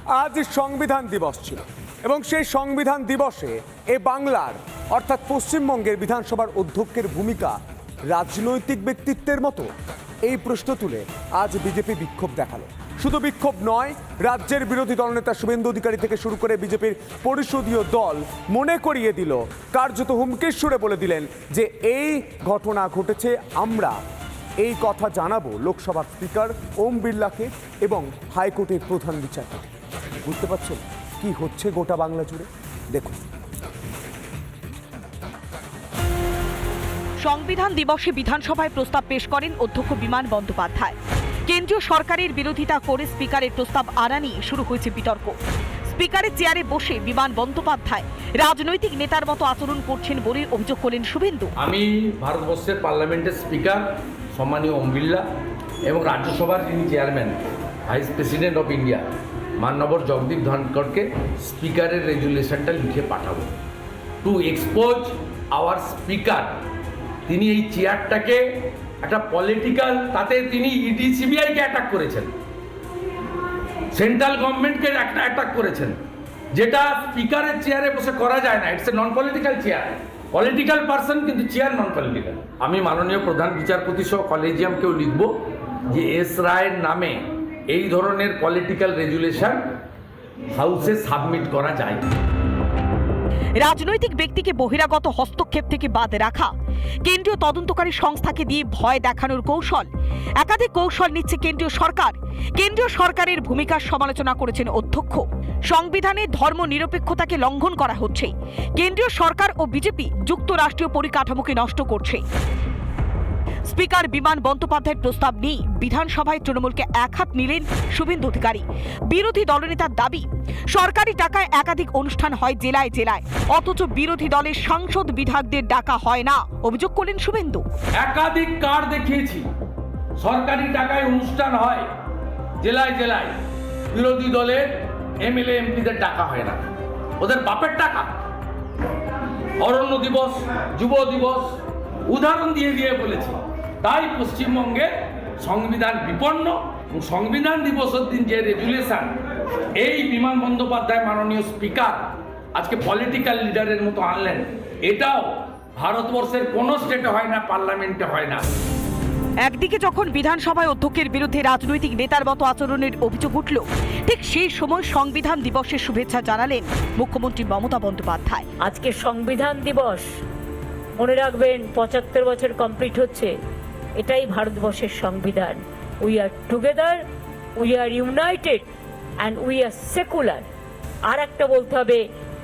আজ সংবিধান দিবস ছিল এবং সেই সংবিধান দিবসে এ বাংলার অর্থাৎ পশ্চিমবঙ্গের বিধানসভার অধ্যক্ষের ভূমিকা রাজনৈতিক ব্যক্তিত্বের মতো এই প্রশ্ন তুলে আজ বিজেপি বিক্ষোভ দেখালো। শুধু বিক্ষোভ নয়, রাজ্যের বিরোধী দলনেতা শুভেন্দু অধিকারী থেকে শুরু করে বিজেপির পরিষদীয় দল মনে করিয়ে দিল, কার্যত হুমকির সুরে বলে দিলেন যে এই ঘটনা ঘটেছে, আমরা এই কথা জানাবো লোকসভার স্পিকার ওম বিড়লাকে এবং হাইকোর্টের প্রধান বিচারপতি। বুঝতে পারছেন কি হচ্ছে গোটা বাংলা জুড়ে? দেখুন। সংবিধান দিবসে বিধানসভায় প্রস্তাব পেশ করেন অধ্যক্ষ বিমান বন্দ্যোপাধ্যায়। কেন্দ্রীয় সরকারের বিরোধিতা করে স্পিকারের প্রস্তাব আনা নিয়ে শুরু হয়েছে বিতর্ক। স্পিকারের চেয়ারে বসে বিমান বন্দ্যোপাধ্যায় রাজনৈতিক নেতার মতো আচরণ করছেন বলে অভিযোগ করলেন শুভেন্দু। আমি ভারতবর্ষের পার্লামেন্টের স্পিকার সম্মানীয় ওম বিড়লা এবং রাজ্যসভার যিনি chairman vice president of India মাননীয় জগদীপ ধনখড়কে স্পিকারের রেজুলেশনটা লিখে পাঠাবো টু এক্সপোজ আওয়ার স্পিকার। তিনি এই চেয়ারটাকে একটা পলিটিক্যাল, তাতে তিনি ইডি সিবিআইকে অ্যাটাক করেছেন, সেন্ট্রাল গভর্নমেন্টকে অ্যাটাক করেছেন, যেটা স্পিকারের চেয়ারে বসে করা যায় না। It's a non political chair, political person কিন্তু চেয়ার নন পলিটিক্যাল। আমি মাননীয় প্রধান বিচারপতি সহ কলেজিয়ামকেও লিখব যে এস রায়ের নামে এই ধরনের পলিটিক্যাল রেজুলেশন হাউসে সাবমিট করা যায়। রাজনৈতিক ব্যক্তিকে বহিরাগত হস্তক্ষেপ থেকে বাদ রাখা, কেন্দ্রীয় তদন্তকারী সংস্থাকে দিয়ে ভয় দেখানোর কৌশল, একাধিক কৌশল নিচ্ছে কেন্দ্রীয় সরকার। কেন্দ্রীয় সরকারের ভূমিকার সমালোচনা করেছেন অধ্যক্ষ। সংবিধানে ধর্ম নিরপেক্ষতাকে লঙ্ঘন করা হচ্ছে। কেন্দ্রীয় সরকার ও বিজেপি যুক্তরাষ্ট্রীয় পরিকাঠামোকে নষ্ট করছে। স্পিকার বিমান বন্দ্যোপাধ্যায়ের প্রস্তাব নিয়ে বিধানসভায় তৃণমূলকে একহাত নিলেন শুভেন্দু অধিকারী। বিরোধী দলনেতার দাবি, সরকারি টাকায় একাধিক অনুষ্ঠান হয় জেলায় জেলায়, অথচ বিরোধী দলের সাংসদ বিধায়কদের ডাকা হয় না, অভিযোগ করলেন শুভেন্দু। একাধিক কার্ড দেখিয়েছি, সরকারি টাকায় অনুষ্ঠান হয় জেলায় জেলায়, বিরোধী দলের এমএলএ এমপিদের ডাকা হয় না, ওদের বাপের টাকা। অরণ্য দিবস, যুব দিবস উদাহরণ দিয়ে দিয়ে বলেছি। তাই পশ্চিমবঙ্গে সংবিধান বিপন্ন এবং সংবিধান দিবসের দিন যে রেজুলেশন এই বিমান বন্দ্যোপাধ্যায় মাননীয় স্পিকার আজকে পলিটিক্যাল লিডারের মতো আনলেন, এটাও ভারতবর্ষের কোনো স্টেটে হয় না, পার্লামেন্টে হয় না। একদিকে যখন বিধানসভায় অধ্যক্ষের বিরুদ্ধে রাজনৈতিক নেতার মতো আচরণের অভিযোগ উঠল, ঠিক সেই সময় সংবিধান দিবসের শুভেচ্ছা জানালেন মুখ্যমন্ত্রী মমতা বন্দ্যোপাধ্যায়। আজকে সংবিধান দিবস, মনে রাখবেন ৭৫ বছর কমপ্লিট হচ্ছে। এটাই ভারতবর্ষের সংবিধান। We are together, we are united and we are secular. আর একটা বলতে হবে,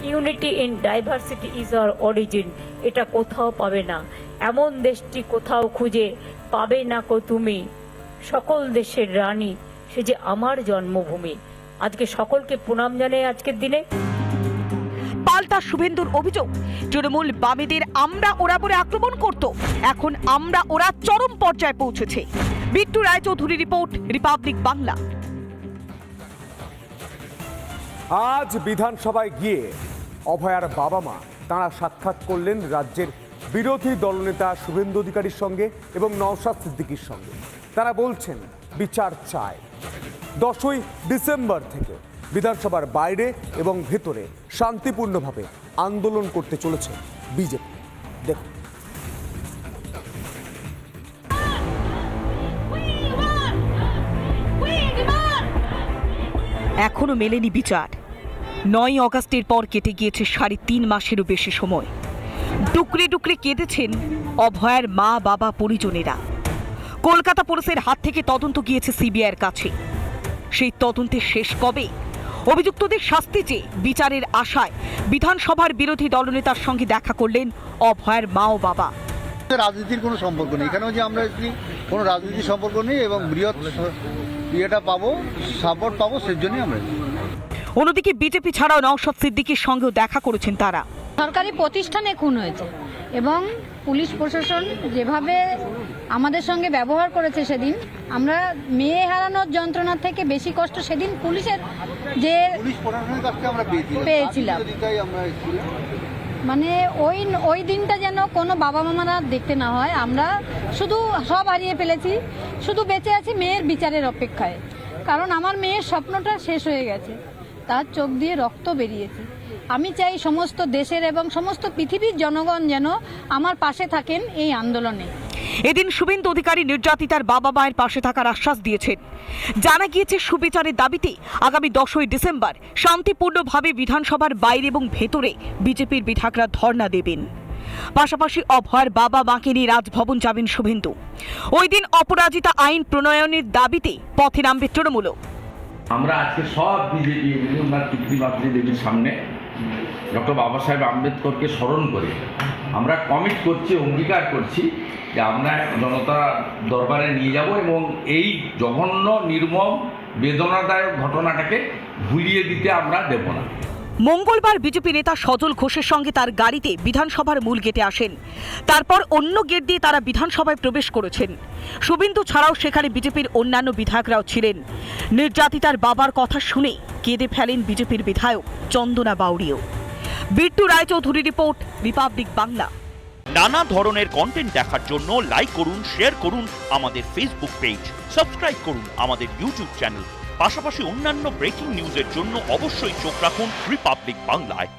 unity in diversity is our origin. এটা কোথাও পাবে না, এমন দেশটি কোথাও খুঁজে পাবে না কো তুমি। সকল দেশের রানী, সে যে আমার জন্মভূমি। আজকে সকলকে প্রণাম জানাই আজকের দিনে। পাল্টা শুভেন্দুর অভিযোগ, তৃণমূল বামেদের আমরা ওরা বলে আক্রমণ করত, এখন আমরা ওরা চরম পর্যায়ে পৌঁছেছে। Bittu Roychowdhury report, Republic Bangla. আজ বিধানসভায় গিয়ে অভয়ার বাবা মা তাঁরা সাক্ষাৎ করলেন রাজ্যের বিরোধী দলনেতা শুভেন্দু অধিকারীর সঙ্গে এবং নওশাদ সিদ্দিকীর সঙ্গে। তারা বলছেন বিচার চায়। 10ই ডিসেম্বর থেকে বিধানসভার বাইরে এবং ভেতরে শান্তিপূর্ণভাবে আন্দোলন করতে চলেছে বিজেপি। দেখুন। এখনো মেলেনি বিচার। 9ই অগাস্টের পর কেটে গিয়েছে 3.5 মাসেরও বেশি সময়। টুকরে টুকরে কেঁদেছেন অভয়ার মা বাবা পরিজনেরা। কলকাতা পুলিশের হাত থেকে তদন্ত গিয়েছে সিবিআইয়ের কাছে। সেই তদন্তের শেষ কবে? অভিযুক্তদের শাস্তি চেয়ে বিচারের আশায় বিধানসভার বিরোধী দলনেতার সঙ্গে দেখা করলেন অভয়ার মা ও বাবা। রাজনীতির কোনো সম্পর্ক নেই, এখানেও যে আমরা কোনো রাজনীতির সম্পর্ক নেই এবং বৃহৎ ইয়েটা পাবো, সাপোর্ট পাবো, সেজন্যই আমরা। অন্যদিকে বিজেপি ছাড়াও নওশাদ সিদ্দিকীর সঙ্গেও দেখা করেছেন তারা। সরকারি প্রতিষ্ঠানে খুন হয়েছে এবং পুলিশ প্রশাসন যেভাবে আমাদের সঙ্গে ব্যবহার করেছে সেদিন, আমরা মেয়ে হারানোর যন্ত্রণার থেকে বেশি কষ্ট সেদিন পুলিশের যে পেয়েছিলাম। মানে ওই দিনটা যেন কোনো বাবা মামারা দেখতে না হয়। আমরা শুধু সব হারিয়ে ফেলেছি, শুধু বেঁচে আছি মেয়ের বিচারের অপেক্ষায়। কারণ আমার মেয়ের স্বপ্নটা শেষ হয়ে গেছে। তার চোখ দিয়ে রক্ত বেরিয়েছে। আমি চাই সমস্ত দেশের এবং সমস্ত পৃথিবীর জনগণ যেন আমার পাশে থাকেন এই আন্দোলনে। এদিন শুভেন্দু অধিকারী নির্যাতিতার বাবা মায়ের পাশে থাকার আশ্বাস দিয়েছেন। জানা গিয়েছে সুবিচারের দাবিতে আগামী 10ই ডিসেম্বর শান্তিপূর্ণভাবে বিধানসভার বাইরে এবং ভেতরে বিজেপির বিধায়করা ধর্ণা দেবেন। পাশাপাশি অভয়ের বাবা মাকে নিয়ে রাজভবন যাবেন শুভেন্দু। ওই দিন অপরাজিতা আইন প্রণয়নের দাবিতে পথে নামবে তৃণমূলও। আমরা আজকে সব বিজেপি ওনার পিতৃমাতৃ দেবীর সামনে ডক্টর বাবা সাহেব আম্বেদকরকে স্মরণ করে আমরা কমিট করছি, অঙ্গীকার করছি যে আমরা জনতা দরবারে নিয়ে যাব এবং এই জঘন্য নির্মম বেদনাদায়ক ঘটনাটাকে ভুলিয়ে দিতে আমরা দেব না। মঙ্গলবার বিজেপি নেতা সজল ঘোষের সঙ্গে তার গাড়িতে বিধানসভার মূল গেটে আসেন। তারপর অন্য গেট দিয়ে তারা বিধানসভায় প্রবেশ করেছেন। শুভেন্দু ছাড়াও সেখানে বিজেপির অন্যান্য বিধায়করাও ছিলেন। নির্যাতিতার বাবার কথা শুনে কেঁদে ফেলেন বিজেপির বিধায়ক চন্দনা বাউড়িও। Bittu Roychowdhury report, Republic Bangla. নানা ধরনের কন্টেন্ট দেখার জন্য লাইক করুন, শেয়ার করুন আমাদের ফেসবুক পেজ, সাবস্ক্রাইব করুন আমাদের ইউটিউব চ্যানেল। পাশাপাশি অন্যান্য ব্রেকিং নিউজের জন্য অবশ্যই চোখ রাখুন রিপাবলিক বাংলায়।